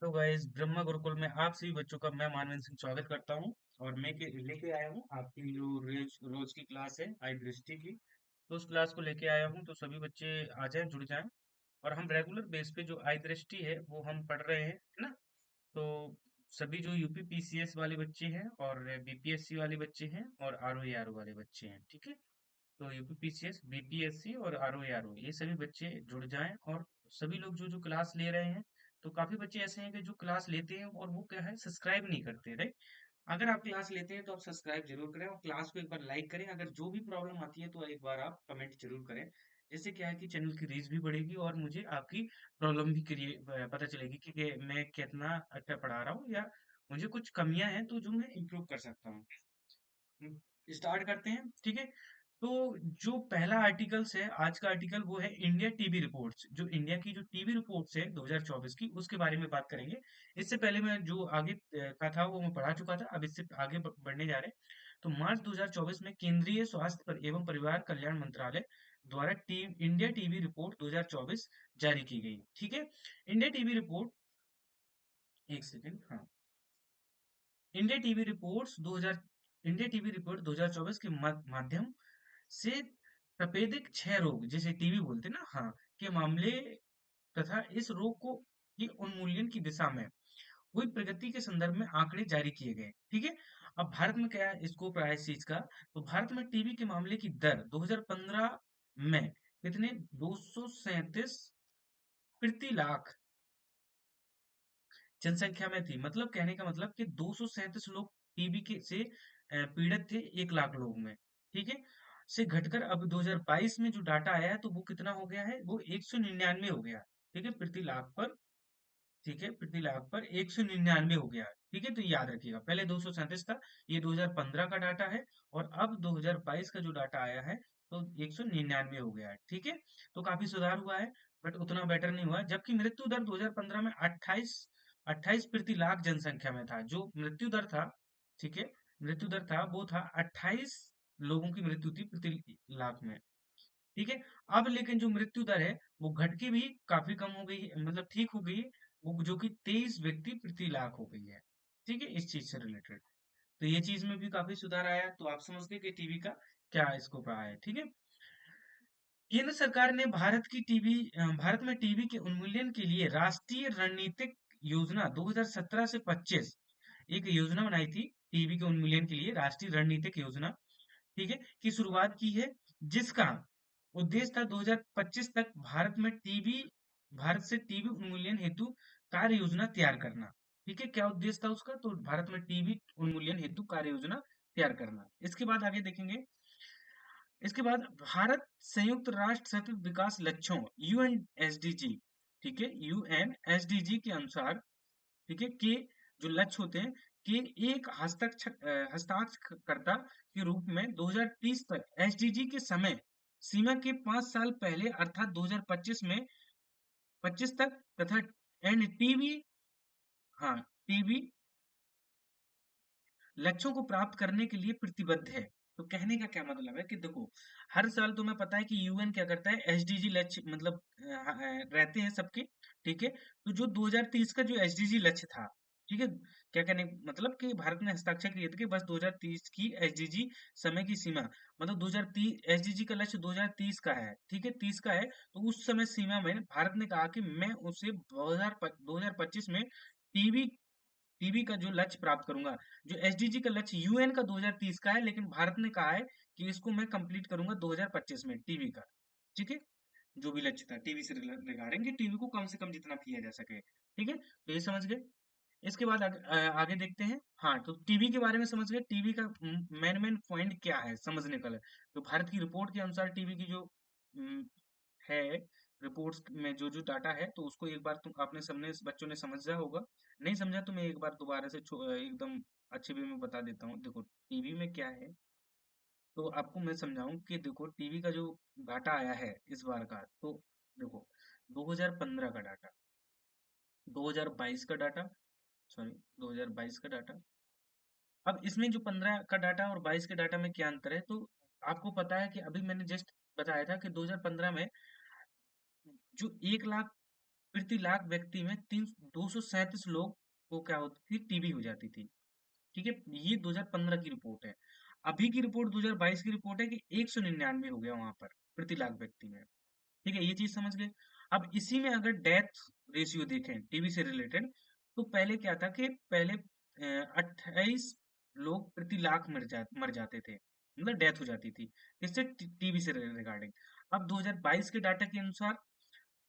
तो गाइस ब्रह्मा गुरुकुल में आप सभी बच्चों का मैं मानवेंद्र सिंह स्वागत करता हूं। और लेके आया हूं आपकी जो रोज रोज की क्लास है आई दृष्टि की। तो उस क्लास को लेके आया हूं, तो सभी बच्चे आ जाएं, जुड़ जाएं। और हम रेगुलर बेस पे जो आई दृष्टि है वो हम पढ़ रहे हैं, है ना। तो सभी जो यूपी पीसीएस वाले बच्चे हैं और बीपीएससी वाले बच्चे हैं और आरओ वाले बच्चे हैं, ठीक है। तो यूपी पीसीएस बीपीएससी और आरओ ये सभी बच्चे जुड़ जाएं। और सभी लोग जो जो क्लास ले रहे हैं, तो काफी बच्चे ऐसे हैं कि जो क्लास लेते हैं और वो क्या है, सब्सक्राइब नहीं करते, राइट। अगर आप क्लास लेते हैं तो आप सब्सक्राइब जरूर करें और क्लास को एक बार लाइक करें। अगर जो भी प्रॉब्लम आती है तो एक बार आप कमेंट जरूर करें। इससे क्या है कि चैनल की रीच भी बढ़ेगी और मुझे आपकी प्रॉब्लम भी पता चलेगी कि मैं कितना अच्छा पढ़ा रहा हूँ, या मुझे कुछ कमियां हैं तो जो मैं इम्प्रूव कर सकता हूँ। स्टार्ट करते हैं, ठीक है। तो जो पहला आर्टिकल्स है, आज का आर्टिकल वो है इंडिया टीबी रिपोर्ट्स। जो इंडिया की जो टीबी रिपोर्ट्स है 2024 की, उसके बारे में बात करेंगे। इससे पहले मैं जो आगे का था वो मैं पढ़ा चुका था, अब इससे आगे बढ़ने जा रहे हैं। तो मार्च 2024 में केंद्रीय स्वास्थ्य एवं परिवार कल्याण मंत्रालय द्वारा इंडिया टीबी रिपोर्ट 2024 जारी की गई, ठीक है। इंडिया टीबी रिपोर्ट, एक सेकेंड, हाँ। India TB reports 2000 India TB report 2024 के माध्यम से तपेदिक क्षय रोग, जिसे टीबी बोलते हैं ना, हाँ, के मामले तथा इस रोग को के उन्मूलन की दिशा में हुई प्रगति के संदर्भ में आंकड़े जारी किए गए, ठीक है। अब भारत में क्या है स्कोप रहा है इस चीज का। तो भारत में टीबी के मामले की दर 2015 में कितने 237 प्रति लाख जनसंख्या में थी। मतलब कहने का मतलब कि 237 लोग टीबी के से पीड़ित थे 1 लाख लोग में, ठीक है। से घटकर अब 2022 में जो डाटा आया है तो वो कितना हो गया है, वो 199 हो गया, ठीक है, प्रति लाख पर। ठीक है, प्रति लाख पर 199 हो गया, ठीक है। तो याद रखिएगा, पहले 237 था, ये 2015 का डाटा है। और अब 2022 का जो डाटा आया है तो 199 हो गया है, ठीक है। तो काफी सुधार हुआ है, बट उतना बेटर नहीं हुआ है। जबकि मृत्यु दर 2015 में 28 प्रति लाख जनसंख्या में था जो मृत्यु दर था, ठीक है। मृत्यु दर था, वो था 28 लोगों की मृत्यु थी प्रति लाख में, ठीक है। अब लेकिन जो मृत्यु दर है वो घट के भी काफी कम हो गई है, मतलब ठीक हो गई है। वो जो कि 23 व्यक्ति प्रति लाख हो गई है, ठीक है, इस चीज से रिलेटेड। तो ये चीज में भी काफी सुधार आया, तो आप समझ गए कि टीबी का क्या स्कोप रहा है, ठीक है। केंद्र सरकार ने भारत में टीबी के उन्मूलन के लिए राष्ट्रीय रणनीतिक योजना 2017 से 25 एक योजना बनाई थी। टीबी के उन्मूलन के लिए राष्ट्रीय रणनीतिक योजना, ठीक है, की शुरुआत की है। जिसका उद्देश्य था 2025 तक भारत से टीबी उन्मूलन हेतु कार्य योजना तैयार करना, ठीक है। क्या उद्देश्य था उसका, तो भारत में टीबी उन्मूलन हेतु कार्य योजना तैयार करना। इसके बाद आगे देखेंगे। इसके बाद भारत संयुक्त राष्ट्र सतत विकास लक्ष्यों यूएनएसडीजी, ठीक है, यूएनएसडीजी के अनुसार, ठीक है, के जो लक्ष्य होते हैं कि एक हस्ताक्षरकर्ता के रूप में 2030 तक एसडीजी के समय सीमा के 5 साल पहले अर्थात 2025 में 25 तक, तथा एंड टीबी, हाँ, टीबी लक्ष्यों को प्राप्त करने के लिए प्रतिबद्ध है। तो कहने का क्या मतलब है कि देखो, हर साल तुम्हें पता है कि यूएन क्या करता है, एसडीजी लक्ष्य मतलब रहते हैं सबके, ठीक है। तो जो 2030 का जो एसडीजी लक्ष्य था, ठीक है, क्या कहने मतलब कि भारत ने हस्ताक्षर किए थे कि बस 2030 की एसडीजी समय की सीमा, मतलब 2030 एसडीजी का लक्ष्य 2030 का है, ठीक है, 30 का है। तो उस समय सीमा में भारत ने कहा कि मैं उसे 2025 में टीबी टीबी का जो लक्ष्य प्राप्त करूंगा। जो एसडीजी का लक्ष्य यूएन का 2030 का है, लेकिन भारत ने कहा है कि इसको मैं कंप्लीट करूंगा 2025 में टीबी का, ठीक है। जो भी लक्ष्य था टीबी से रिगार्डिंग कि टीबी को कम से कम जितना किया जा सके, ठीक है। तो ये समझ गए। इसके बाद आगे देखते हैं। हाँ, तो टीबी के बारे में समझ गए, टीबी का मेन मेन पॉइंट क्या है समझने का। तो भारत की रिपोर्ट के अनुसार टीबी की जो है, रिपोर्ट्स में जो जो डाटा है, तो उसको एक बार तुम आपने सबने बच्चों ने समझा होगा। नहीं समझा तो मैं एक बार दोबारा से एकदम अच्छे वे में बता देता हूँ। देखो टीवी में क्या है, तो आपको मैं समझाऊं कि देखो टीवी का जो डाटा आया है इस बार का, तो देखो 2015 का डाटा, 2022 का डाटा, सॉरी 2022 का डाटा। अब इसमें जो 15 का डाटा और 22 के डाटा में क्या अंतर है, तो आपको पता है कि अभी मैंने जस्ट बताया था कि 2015 में जो 1 लाख प्रति लाख व्यक्ति में 237 लोग को क्या होती थी, टीबी हो जाती थी। ठीक है, ये 2015 की रिपोर्ट है। अभी की रिपोर्ट 2022 की रिपोर्ट है कि 199 हो गया वहां पर प्रति लाख व्यक्ति में। ठीक है, ये चीज समझ गए। अब इसी में अगर डेथ रेशियो देखें टीबी से रिलेटेड, तो पहले क्या था कि पहले 28 लोग प्रति लाख मर जाते थे, मतलब डेथ हो जाती थी इससे टीबी से रिगार्डिंग। अब 2022 के डाटा के अनुसार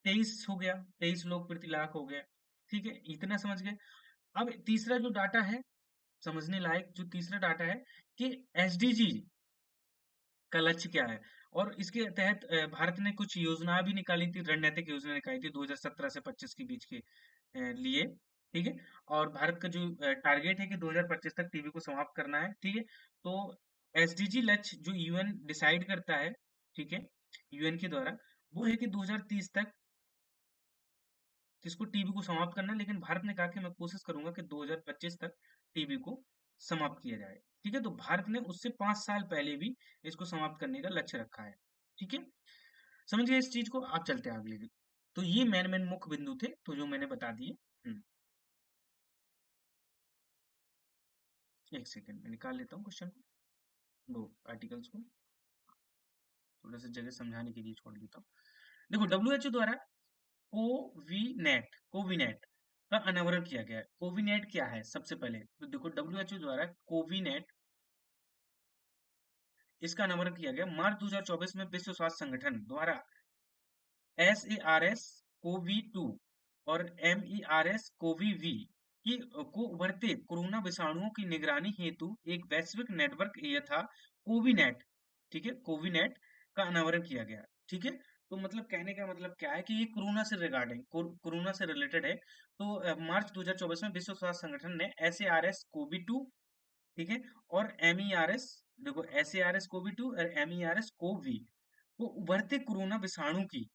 23 हो गया, 23 लोग प्रति लाख हो गया। ठीक है, इतना समझ गए। अब तीसरा जो डाटा है, समझने लायक जो तीसरा डाटा है कि एसडीजी का लक्ष्य क्या है, और इसके तहत भारत ने कुछ योजना भी निकाली थी, रणनीतिक योजना निकाली थी 2017 से 25 के बीच के लिए। ठीक है, और भारत का जो टारगेट है कि 2025 तक टीबी को समाप्त करना है। ठीक है, तो एसडीजी लक्ष्य जो यूएन डिसाइड करता है, ठीक है, यूएन के द्वारा, वो है कि 2030 तक किसको, टीबी को समाप्त करना है। लेकिन भारत ने कहा कि मैं कोशिश करूंगा कि 2025 तक टीबी को समाप्त किया जाए। ठीक है, तो भारत ने उससे 5 साल पहले भी इसको समाप्त करने का लक्ष्य रखा है। ठीक है, समझ गए इस चीज को। आप चलते हैं अगले। तो ये मेन मेन मुख्य बिंदु थे तो जो मैंने बता दिए। एक सेकंड में निकाल लेता हूँ क्वेश्चन को, वो आर्टिकल्स को थोड़ा सा जगह समझाने के लिए छोड़ देता हूँ। देखो, डब्ल्यूएचओ द्वारा कोविनेट का अनावरण किया गया है। कोविनेट क्या है, सबसे पहले तो देखो, डब्ल्यूएचओ द्वारा कोविनेट, इसका अनावरण किया गया मार्च 2024 में विश्व स्वास्थ्य संगठन द्वारा SARS CoV-2 और MERS CoV-V की को उभरते कोरोना विषाणुओं की निगरानी हेतु एक वैश्विक नेटवर्क यथा कोविनेट, ठीक है, कोविनेट का अनावरण किया गया। ठीक है, तो मतलब कहने का मतलब क्या है कि ये कोरोना से रिगार्डिंग, कोरोना से रिलेटेड है। तो मार्च 2024 में विश्व स्वास्थ्य संगठन ने SARS CoV-2, ठीक है, और MERS, देखो SARS CoV-2 और MERS CoV को उभरते कोरोना विषाणु की,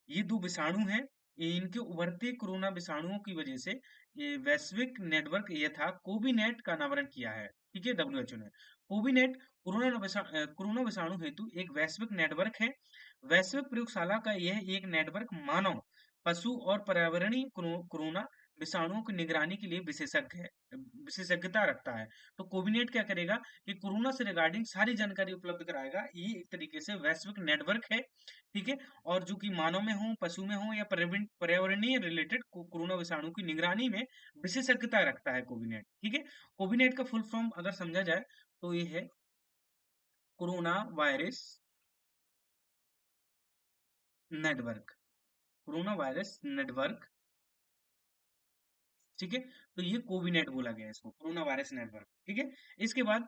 ये दो विषाणु हैं, इनके उभरते कोरोना विषाणुओं की वजह से ये वैश्विक नेटवर्क यथा कोविनेट का अनावरण किया है। ठीक है, डब्ल्यूएचओ ने कोविनेट कोरोना विषाणु हेतु एक वैश्विक नेटवर्क है। वैश्विक प्रयोगशाला का यह एक नेटवर्क मानव, पशु और पर्यावरणीय कोरोना विषाणुओं की निगरानी के लिए विशेषज्ञता रखता है। तो कोविनेट क्या करेगा कि कोरोना से रिगार्डिंग सारी जानकारी उपलब्ध कराएगा। ये एक तरीके से वैश्विक नेटवर्क है। ठीक है, और जो कि मानव में हो, पशु में हो या पर्यावरणीय रिलेटेड कोरोना विषाणु की निगरानी में विशेषज्ञता रखता है कोविनेट। ठीक है, कोविनेट का फुल फॉर्म अगर समझा जाए तो ये है corona virus network, corona virus network. ठीक है, तो ये कोविनेट बोला गया है इसको, कोरोना वायरस नेटवर्क। ठीक है, इसके बाद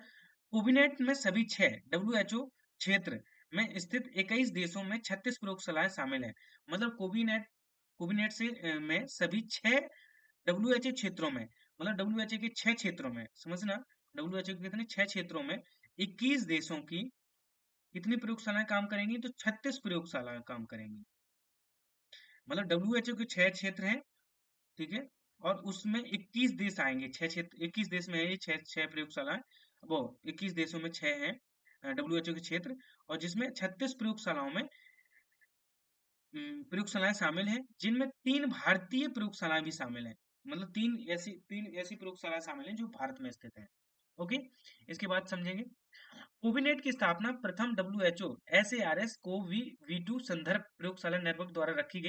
कोविनेट में सभी 6 डब्ल्यूएचओ क्षेत्र में स्थित 21 देशों में 36 प्रयोगशालाएं शामिल हैं। मतलब कोविनेट से में सभी 6 डब्ल्यूएचओ क्षेत्रों में, मतलब डब्ल्यूएचओ के 6 क्षेत्रों में, समझना, डब्ल्यूएचओ के कितने, 6 क्षेत्रों में 21 देशों की कितनी प्रयोगशालाएं काम करेंगी, तो 36 प्रयोगशालाएं काम करेंगी। मतलब डब्ल्यूएचओ के 6 क्षेत्र हैं, ठीक है, और उसमें 21 देश आएंगे, 6 क्षेत्र, 21 देश में है ये 6 प्रयोगशालाएं, वो 21 देशों में 6 हैं डब्ल्यूएचओ के क्षेत्र, और जिसमें 36 प्रयोगशालाओं में प्रयोगशालाएं शामिल हैं, जिनमें 3 भारतीय प्रयोगशालाएं भी शामिल हैं। मतलब 3 ऐसी प्रयोगशालाएं शामिल हैं जो भारत में स्थित हैं। ओके, इसके बाद समझेंगे। कोविनेट की स्थापना प्रथम डब्ल्यूएचओ SARS CoV-2 संदर्भ प्रयोगशाला नेटवर्क द्वारा रखी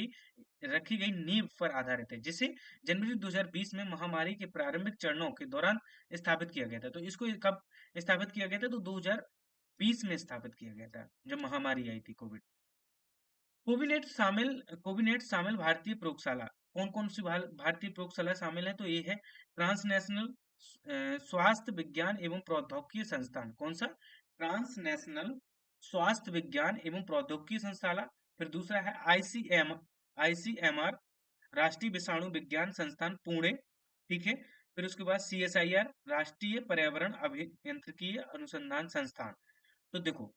गई नींव पर आधारित है, जिसे जनवरी 2020 में महामारी के प्रारंभिक चरणों के दौरान स्थापित किया गया था। तो इसको कब स्थापित किया गया था, तो 2020 में स्थापित किया गया था जब महामारी आई थी कोविड। कोविनेट शामिल भारतीय प्रयोगशाला, कौन कौन सी भारतीय प्रयोगशाला शामिल है, तो ये है ट्रांसनेशनल स्वास्थ्य विज्ञान एवं प्रौद्योगिकी संस्थान। कौन सा, ट्रांसनेशनल स्वास्थ्य विज्ञान एवं प्रौद्योगिकी संस्थान। फिर दूसरा है आईसीएमआर, राष्ट्रीय विषाणु विज्ञान संस्थान पुणे। ठीक है, फिर उसके बाद CSIR, राष्ट्रीय पर्यावरण अभियांत्रिकी अनुसंधान संस्थान। तो देखो,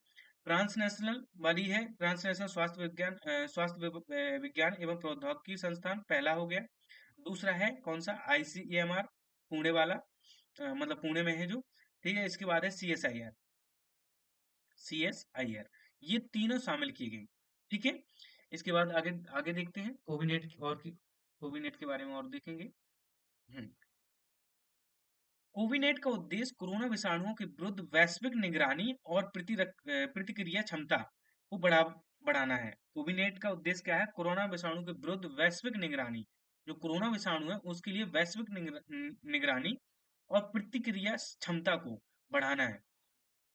ट्रांसनेशनल वाली है ट्रांसनेशनल स्वास्थ्य विज्ञान एवं प्रौद्योगिकी संस्थान, पहला हो गया। दूसरा है कौन सा, ICEMR, पुणे वाला, मतलब पुणे में है जो। ठीक है, इसके बाद है CSIR, ये तीनों शामिल की गई। ठीक है, इसके बाद आगे आगे देखते हैं कोविनेट की और की। कोविनेट के बारे में और देखेंगे। हम्म, कोविनेट का उद्देश्य कोरोना विषाणुओं के विरुद्ध वैश्विक निगरानी और प्रतिक्रिया क्षमता को बढ़ाना है। कोविनेट का उद्देश्य क्या है? कोरोना विषाणु के विरुद्ध वैश्विक निगरानी, जो कोरोना विषाणु है उसके लिए वैश्विक निगरानी और प्रतिक्रिया क्षमता को बढ़ाना है।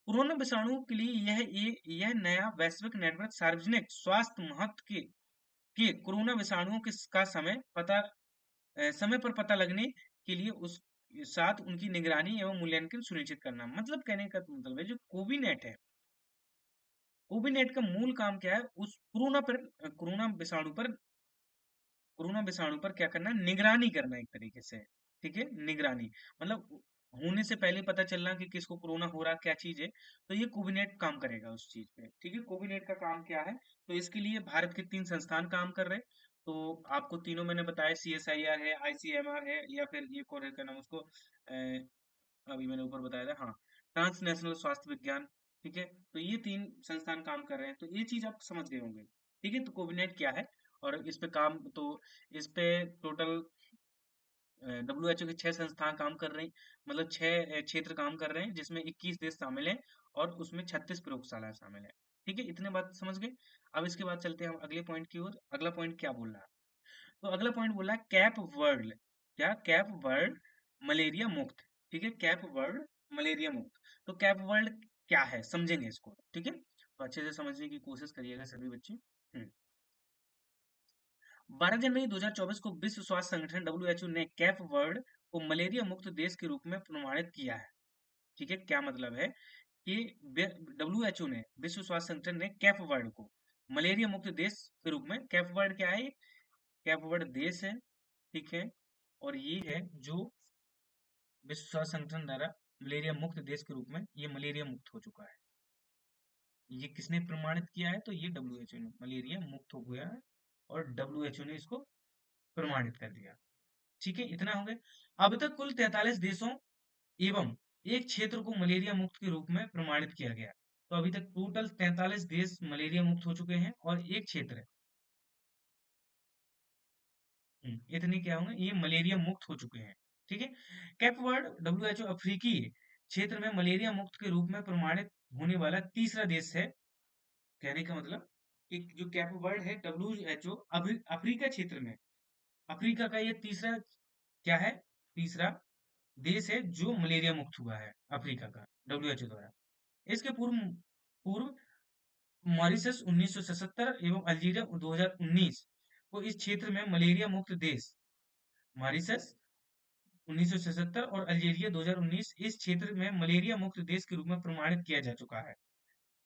कोरोना विषाणु के लिए यह नया वैश्विक नेटवर्क सार्वजनिक स्वास्थ्य महत्व के कोरोना विषाणुओं के का समय पर पता लगने के लिए उस साथ उनकी निगरानी एवं मूल्यांकन सुनिश्चित करना। मतलब कहने का मतलब है, जो कोविनेट है, कोविनेट का मूल काम क्या है? उस कोरोना विषाणु पर क्या करना? निगरानी करना एक तरीके से। ठीक है, निगरानी मतलब होने से पहले पता चलना कि किसको कोरोना हो रहा, क्या चीज है। तो ये कोविनेट काम करेगा उस चीज पे। ठीक है, कोविनेट का काम क्या है? तो इसके लिए भारत के 3 संस्थान काम कर रहे हैं। तो आपको तीनों मैंने बताया, CSIR है, ICMR है, या फिर ये कौन है, क्या नाम उसको, अभी मैंने ऊपर बताया था, हाँ, ट्रांसनेशनल स्वास्थ्य विज्ञान। ठीक है, तो ये 3 संस्थान काम कर रहे हैं, तो ये चीज आप समझ गए होंगे। ठीक है, तो कोविनेट क्या है और इस पे काम, तो इस पे टोटल WHO के 6 संस्थान काम कर रहे हैं, मतलब 6 क्षेत्र काम कर रहे हैं, जिसमें 21 देश शामिल हैं और उसमें 36 प्रयोगशालाएं शामिल हैं। ठीक है, इतने बात समझ गए। अब इसके बाद चलते हैं हम अगले पॉइंट की ओर। अगला पॉइंट क्या बोल रहा है? तो अगला पॉइंट बोला है कैप वर्ल्ड। क्या? कैप वर्ल्ड मलेरिया मुक्त। ठीक है, कैप वर्ल्ड मलेरिया मुक्त। तो कैप वर्ल्ड क्या है, समझेंगे इसको। ठीक है, तो अच्छे से समझने की कोशिश करिएगा सभी बच्चे। 12 जनवरी 2024 को विश्व स्वास्थ्य संगठन WHO ने कैप वर्ल्ड को मलेरिया मुक्त देश के रूप में प्रमाणित किया है। ठीक है, क्या मतलब है कि WHO ने, विश्व स्वास्थ्य संगठन ने कैप वर्ल्ड को मलेरिया मुक्त देश के रूप में, कैप वर्ल्ड क्या है? कैप वर्ल्ड देश है। ठीक है, और ये है जो विश्व स्वास्थ्य संगठन द्वारा मलेरिया मुक्त देश के रूप में ये मलेरिया मुक्त हो चुका है। ये किसने प्रमाणित किया है? तो ये WHO ने मलेरिया मुक्त हो गया है और WHO ने इसको प्रमाणित कर दिया। ठीक है, इतना हो गया। अब तक कुल 43 देशों एवं एक क्षेत्र को मलेरिया मुक्त के रूप में प्रमाणित किया गया। तो अभी तक टोटल 43 देश मलेरिया मुक्त हो चुके हैं और एक क्षेत्र है। इतने क्या होंगे? ये मलेरिया मुक्त हो चुके हैं। ठीक है, कैप वर्ड WHO अफ्रीकी क्षेत्र में मलेरिया मुक्त के रूप में प्रमाणित होने वाला तीसरा देश है। कहने का मतलब कि जो कैप वर्ड है WHO अफ्रीका क्षेत्र में, अफ्रीका का ये तीसरा क्या है? तीसरा देश है जो मलेरिया मुक्त हुआ है, अफ्रीका का, WHO द्वारा। इसके पूर्व पूर्व मॉरिशस 1977 एवं अल्जीरिया 2019 को इस क्षेत्र में मलेरिया मुक्त देश, मॉरिशस 1977 और अल्जीरिया 2019 इस क्षेत्र में मलेरिया मुक्त देश के रूप में प्रमाणित किया जा चुका है।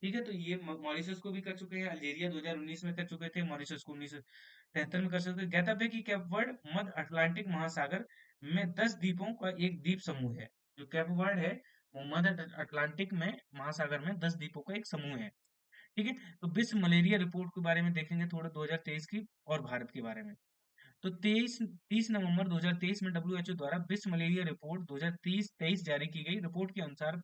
ठीक है, तो ये मॉरिशस को भी कर चुके हैं, अल्जीरिया 2019 में कर चुके थे, मॉरिशस को 1973 में कर चुके थे। ज्ञातव्य है कि कैप वर्ड मध्य अटलांटिक महासागर में 10 द्वीपों का एक द्वीप समूह है। जो कैप वर्ड है वो मध्य अटलांटिक में महासागर में 10 द्वीपों का एक समूह है। ठीक है, तो विश्व मलेरिया रिपोर्ट के बारे में देखेंगे थोड़ा, 2023 की, और भारत के बारे में। तो 30 नवंबर 2023 में WHO द्वारा विश्व मलेरिया रिपोर्ट 2023 जारी की गई। रिपोर्ट के अनुसार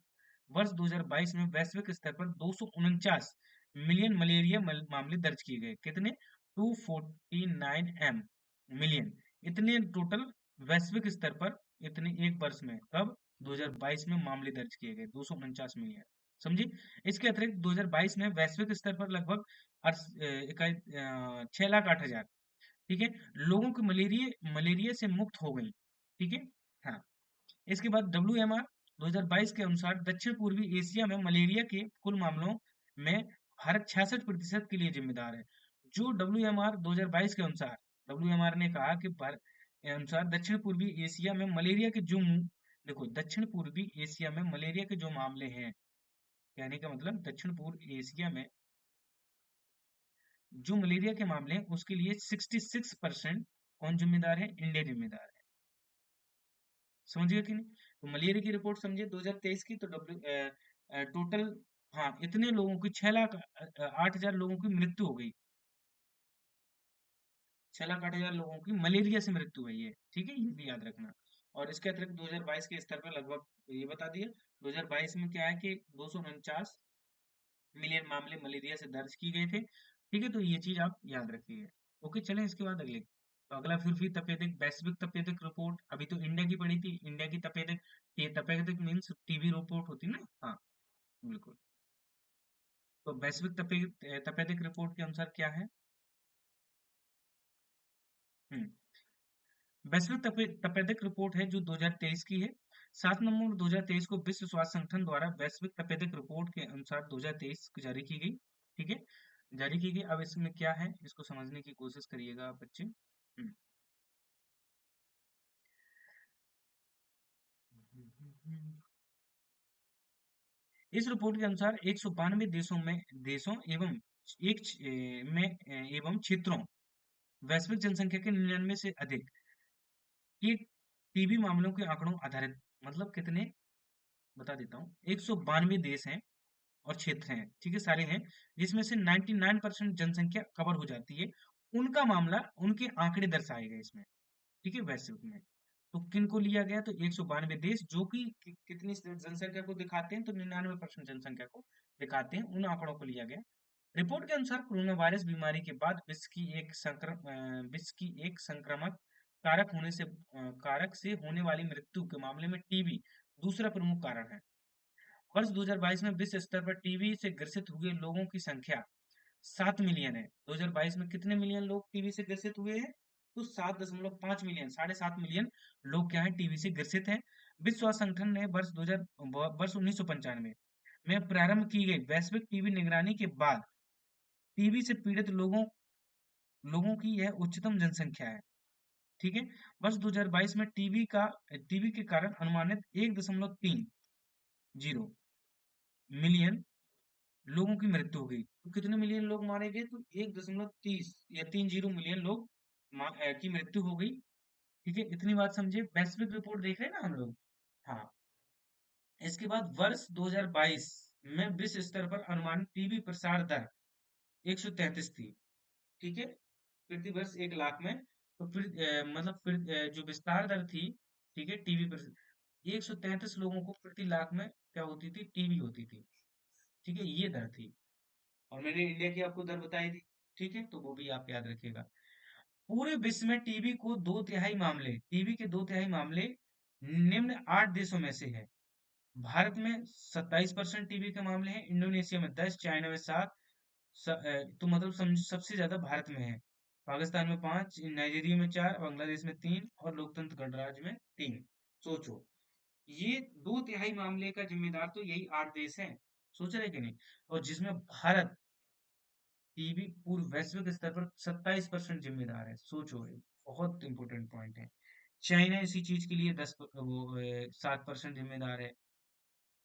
वर्ष 2022 में वैश्विक स्तर पर 249 मिलियन मलेरिया मामले दर्ज किए गए। कितने? 249 मिलियन। इतने टोटल वैश्विक स्तर पर, इतने एक वर्ष में, कब? 2022 में मामले दर्ज किए गए 249 मिलियन। समझिए, इसके अतिरिक्त 2022 में वैश्विक स्तर पर लगभग 6,08,000, ठीक है, लोगों की मलेरिया मलेरिया से मुक्त हो गई। ठीक है, हाँ। इसके बाद WMR 2022 के अनुसार दक्षिण पूर्वी एशिया में मलेरिया के कुल मामलों में भारत 66% के लिए जिम्मेदार है। जो WMR 2022 के अनुसार, WMR ने कहा कि भारत के अनुसार दक्षिण पूर्वी एशिया में मलेरिया के देखो, दक्षिण पूर्वी एशिया में मलेरिया के जो मामले हैं, कहने का मतलब दक्षिण पूर्व एशिया में जो मलेरिया के मामले हैं उसके लिए 66% कौन जिम्मेदार है? इंडिया जिम्मेदार है। समझिए कि नहीं? तो मलेरिया की रिपोर्ट समझिए 2023 की, तो टोटल, हाँ, इतने लोगों की 6,08,000 लोगों की मृत्यु हो गई। 6,08,000 लोगों की मलेरिया से मृत्यु हुई है। ठीक है, ये भी याद रखना। और इसके अतिरिक्त 2022 के स्तर पर लगभग, ये बता दिया, 2022 में क्या है कि 249 मिलियन मामले मलेरिया से दर्ज की गए थे। ठीक है, तो ये चीज आप याद रखिए। ओके, चलें इसके बाद अगले। तो अगला फिर तपेदिक वैश्विक तपेदिक रिपोर्ट, अभी तो इंडिया की पड़ी थी, इंडिया की तपेदिक, ये तपेदिक मीन्स टीबी रिपोर्ट होती ना, हाँ बिल्कुल। तो वैश्विक तपेदिक रिपोर्ट के अनुसार क्या है? हम्म, वैश्विक तपेदिक रिपोर्ट है जो 2023 की है। 7 नवंबर 2023 को विश्व स्वास्थ्य संगठन द्वारा वैश्विक तपेदिक रिपोर्ट के अनुसार 2023 को जारी की गई। ठीक है, जारी की गई। अब इसमें क्या है, इसको समझने की कोशिश करिएगा आप बच्चे। इस रिपोर्ट के अनुसार 192 देशों एवं एवं क्षेत्रों, वैश्विक जनसंख्या के 99 से अधिक की टीबी मामलों के आंकड़ों आधारित, मतलब कितने, बता देता हूँ। 192 देश हैं और क्षेत्र हैं, ठीक है, सारे हैं, जिसमें से 99% जनसंख्या कवर हो जाती है, उनका मामला, उनके आंकड़े दर्शाए गए इसमें। ठीक है, वैश्विक में। तो किन को लिया गया? तो 192 देश, जो कि कितनी जनसंख्या को दिखाते हैं, तो 99% जनसंख्या को दिखाते हैं, उन आंकड़ों को लिया गया। रिपोर्ट के अनुसार कोरोना वायरस बीमारी के बाद विश्व की एक संक्रामक कारक से होने वाली मृत्यु के मामले में टीबी दूसरा प्रमुख कारण है। वर्ष 2022 में विश्व स्तर पर टीबी से ग्रसित हुए लोगों की संख्या 7 मिलियन है। 2022 में कितने मिलियन लोग टीबी से ग्रसित हुए हैं? तो 7.5 मिलियन, 7.5 मिलियन लोग क्या है, टीबी से ग्रसित हैं। विश्व स्वास्थ्य संगठन ने वर्ष 1995 में प्रारंभ की गई वैश्विक टीबी निगरानी के बाद टीबी से पीड़ित लोगों की यह उच्चतम जनसंख्या है। ठीक है, वर्ष 2022 में टीबी के कारण अनुमानित 1.30 मिलियन लोगों की मृत्यु हो गई। तो कितने मिलियन लोग मारे गए? तो 1.30 या 30 मिलियन लोग की मृत्यु हो गई। ठीक है, इतनी बात समझे। वैश्विक रिपोर्ट देख रहे हैं ना हम लोग। हाँ, इसके बाद वर्ष 2022 में विश्व स्तर पर अनुमानित टीबी प्रसार दर 133 थी। ठीक है, प्रति वर्ष 1 लाख में। तो फिर मतलब फिर जो विस्तार दर थी, ठीक है, टीबी पर 133 लोगों को प्रति लाख में क्या होती थी, टीबी होती थी। ठीक है, ये दर थी। और मैंने इंडिया की आपको दर बताई थी। ठीक है, तो वो भी आप याद रखिएगा। पूरे विश्व में टीबी के 2/3 मामले निम्न 8 देशों में से है। भारत में 27% टीबी के मामले हैं, इंडोनेशिया में 10, चाइना में 7, तो मतलब समझ, सबसे ज्यादा भारत में है। पाकिस्तान में 5, नाइजीरिया में 4, बांग्लादेश में 3 और लोकतंत्र गणराज्य में 3। सोचो, ये 2/3 मामले का जिम्मेदार तो यही 8 देश हैं। सोच रहे कि नहीं? और जिसमें भारत टीबी पूरे वैश्विक स्तर पर 27% जिम्मेदार है। सोचो, ये बहुत इंपॉर्टेंट पॉइंट है। चाइना इसी चीज के लिए 7% जिम्मेदार है।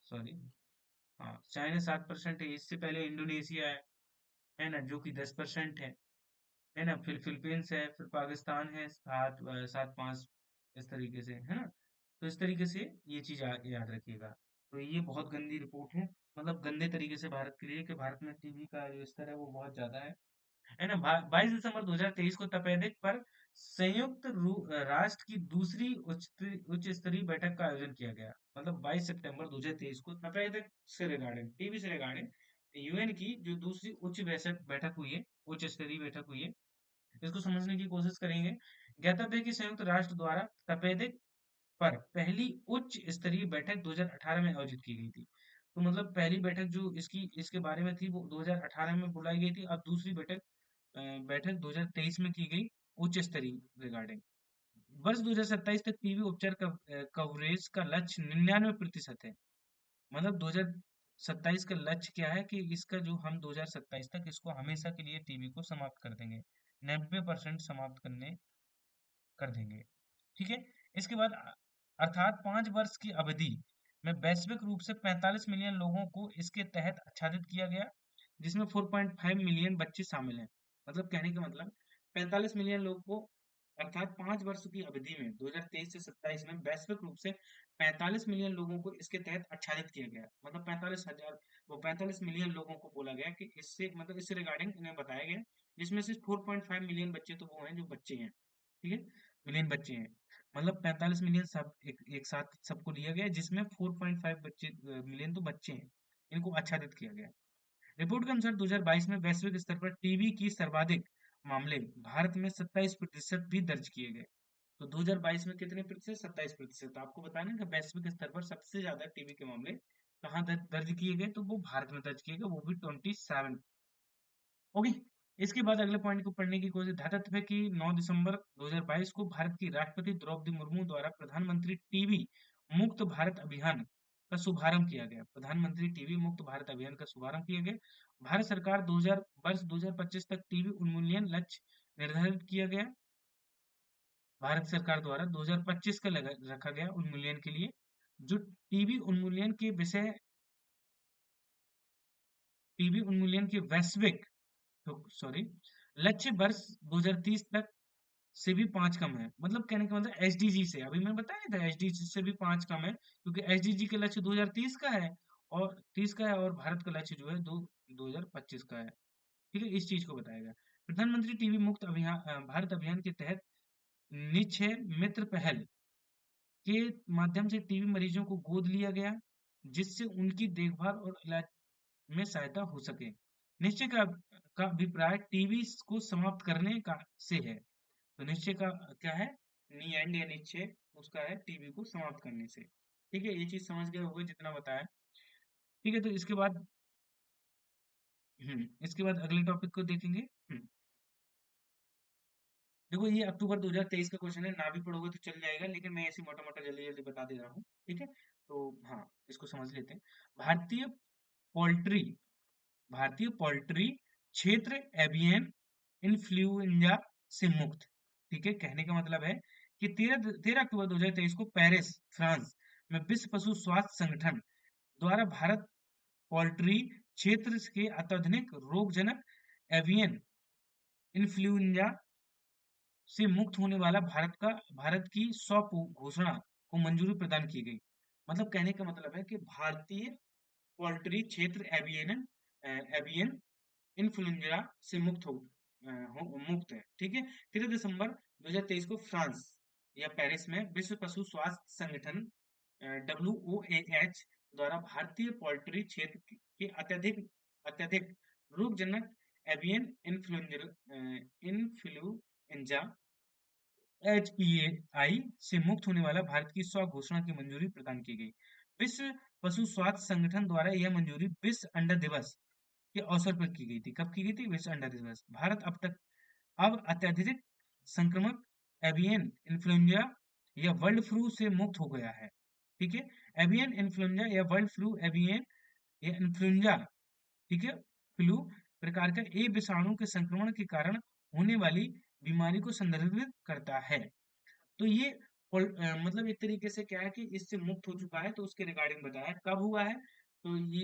सॉरी, हाँ, चाइना 7% है। इससे पहले इंडोनेशिया है ना, जो कि 10% है ना, फिर फिलीपींस है, फिर पाकिस्तान है, 7, 7, 5, इस तरीके से, है ना। तो इस तरीके से ये चीज याद रखिएगा। तो ये बहुत गंदी रिपोर्ट है, मतलब गंदे तरीके से भारत के लिए, कि भारत में टीबी का जो स्तर है वो बहुत ज्यादा है ना। 22 दिसंबर 2023 को तपेदिक पर राष्ट्र की दूसरी उच्च स्तरीय बैठक का आयोजन किया गया। मतलब 22 सितंबर 2023 को तपेदिक से रिगार्डिंग, टीबी से रिगार्डिंग यूएन की जो दूसरी उच्च बैठक हुई है, उच्च स्तरीय बैठक हुई है। इसको समझने की कोशिश करेंगे। ज्ञातव्य है कि संयुक्त राष्ट्र द्वारा तपेदिक पर पहली उच्च स्तरीय बैठक 2018 में आयोजित की गई थी। तो मतलब पहली बैठक जो इसके बारे में थी वो 2018 में बुलाई गई थी। अब दूसरी बैठक 2023 में की गई, उच्च स्तरीय रिगार्डिंग। वर्ष 2027 तक टीबी उपचार कवरेज का लक्ष्य 99% है। मतलब 2027 का लक्ष्य क्या है, कि इसका जो हम 2027 तक इसको हमेशा के लिए टीबी को समाप्त कर देंगे, 90% समाप्त करने कर देंगे। ठीक है, इसके बाद अर्थात 5 वर्ष की अवधि में वैश्विक रूप से 45 मिलियन लोगों को इसके तहत आच्छादित किया गया, जिसमें 4.5 मिलियन बच्चे शामिल हैं। मतलब कहने का मतलब 45 मिलियन लोगों को, अर्थात 5 वर्ष की अवधि में 2023 से 27 में वैश्विक रूप से 45 मिलियन लोगों को इसके तहत आच्छादित किया गया। मतलब 45,000, वो 45 मिलियन लोगों को बोला गया कि इससे, मतलब इससे रिगार्डिंग इन्हें बताया गया, जिसमें से 4.5 मिलियन बच्चे तो वो हैं जो बच्चे हैं। ठीक है, मिलियन बच्चे हैं। मतलब 45 मिलियन सब एक साथ सबको लिया गया, जिसमें 4.5 मिलियन तो बच्चे हैं, इनको आच्छादित किया गया। रिपोर्ट के अनुसार 2022 में वैश्विक स्तर पर टीबी की सर्वाधिक मामले भारत में 27% भी दर्ज किए गए। तो 2022 में कितने प्रतिशत? 27%। आपको बताना है कि वैश्विक स्तर पर सबसे ज्यादा टीबी के मामले कहाँ दर्ज किए गए, तो वो भारत में दर्ज किए गए, वो भी 27। ओके। इसके बाद अगले पॉइंट को पढ़ने की कोशिश। ध्यातव्य है कि 9 दिसंबर 2022 को भारत की राष्ट्रपति द्रौपदी मुर्मू द्वारा प्रधानमंत्री टीबी मुक्त भारत अभियान का शुभारंभ किया गया। प्रधानमंत्री टीबी मुक्त भारत अभियान का शुभारंभ किया गया। भारत सरकार 2000 वर्ष 2025 तक टीबी उन्मूलन लक्ष्य निर्धारित किया गया। भारत सरकार द्वारा 2025 का रखा गया उन्मूलन के लिए। जो टीबी उन्मूलन के विषय, टीबी उन्मूलन के वैश्विक, तो सॉरी, लक्ष्य वर्ष 2030 तक से भी 5 कम है। मतलब कहने का मतलब एसडीजी से, अभी मैंने बताया था एसडीजी से भी 5 कम है, क्योंकि एसडीजी का लक्ष्य 2030 का है, और 30 का है, और भारत का लक्ष्य जो है 2025 का है। ठीक है, इस चीज को बताया गया। प्रधानमंत्री टीबी मुक्त अभियान भारत अभियान के तहत निक्षय मित्र पहल के माध्यम से टीबी मरीजों को गोद लिया गया, जिससे उनकी देखभाल और इलाज में सहायता हो सके। निश्चय का अभिप्राय टीबी को समाप्त करने का से है। तो निश्चय का क्या है? नी एंड या निश्चय उसका है टीबी को समाप्त करने से। ठीक है, ये चीज समझ गए होंगे जितना बताया। ठीक है, तो इसके बाद अगले टॉपिक को देखेंगे। देखो, ये अक्टूबर 2023 का क्वेश्चन है, ना भी पढ़ोगे तो चल जाएगा, लेकिन मैं ऐसे मोटा मोटा जल्दी जल्दी बता दे रहा हूँ। ठीक है, तो हाँ, इसको समझ लेते हैं। भारतीय पोल्ट्री भारतीय पोल्ट्री क्षेत्र एवियन इन्फ्लुएंजा से मुक्त। ठीक है, कहने का मतलब है कि 13 अक्टूबर 2023 को पेरिस, फ्रांस में विश्व पशु स्वास्थ्य संगठन द्वारा भारत पोल्ट्री क्षेत्र के अत्याधुनिक रोगजनक एवियन इन्फ्लुएंजा से मुक्त होने वाला भारत की 100 घोषणा को मंजूरी प्रदान की गई। मतलब कहने का मतलब है कि भारतीय पोल्ट्री क्षेत्र एवियन इन्फ्लुएंजा से मुक्त है। ठीक है, 13 दिसंबर 2023 को फ्रांस या पेरिस में विश्व पशु स्वास्थ्य संगठन WOAH द्वारा भारतीय पोल्ट्री क्षेत्र के अत्यधिक अत्यधिक रोगजनक एवियन इन्फ्लुएंजा HPAI से मुक्त होने वाला भारत की 100 घोषणा की मंजूरी प्रदान की गई। विश्व पशु स्वास्थ्य संगठन द्वारा यह मंजूरी विश्व अंडा दिवस के अवसर पर की गई थी। कब की गई थी? विश्व अंडा दिवस। भारत अब अत्यधिक संक्रमक एवियन इन्फ्लुएंजा या वर्ल्ड फ्लू से मुक्त हो गया है। ठीक है, एवियन इन्फ्लुएंजा या वर्ल्ड फ्लू एवियन या इन्फ्लुएंजा, ठीक है, फ्लू प्रकार का ए विषाणु के संक्रमण के कारण होने वाली बीमारी को संदर्भित करता है। तो ये मतलब एक तरीके से क्या है कि इससे मुक्त हो चुका है, तो उसके रिगार्डिंग बताया कब हुआ है। तो ये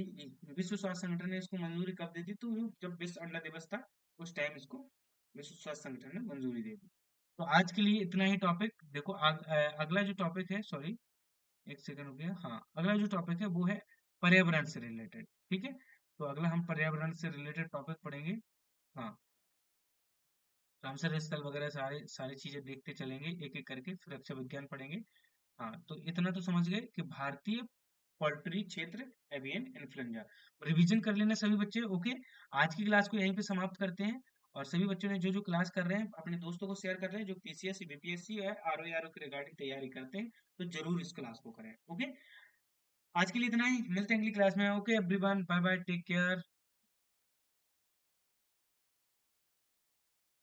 विश्व स्वास्थ्य संगठन ने इसको मंजूरी कब दी थी? तो जब विश्व अंडा दिवस था, उस टाइम इसको विश्व स्वास्थ्य संगठन ने मंजूरी दे दी। तो आज के लिए इतना ही टॉपिक। देखो अगला जो टॉपिक है, सॉरी एक सेकंड हो गया, हाँ, अगला जो टॉपिक है वो है पर्यावरण से रिलेटेड। ठीक है, तो अगला हम पर्यावरण से रिलेटेड टॉपिक पढ़ेंगे। हाँ, रामसर स्थल वगैरह सारे सारी चीजें देखते चलेंगे एक एक करके, फिर रक्षा विज्ञान पढ़ेंगे। हाँ, तो इतना तो समझ गए कि भारतीय पोल्ट्री क्षेत्र एवियन इन्फ्लुएंजा। रिवीजन कर लेना सभी बच्चे। ओके, आज की क्लास को यहीं पे समाप्त करते हैं। और सभी बच्चों ने जो जो क्लास कर रहे हैं अपने दोस्तों को शेयर कर रहे हैं, जो पीसीएस बीपीएससी है आरओ के रिगार्डिंग तैयारी करते हैं, तो जरूर इस क्लास को करें। ओके, आज के लिए इतना ही, मिलते हैं अगली क्लास में। Okay everyone, bye bye, take care.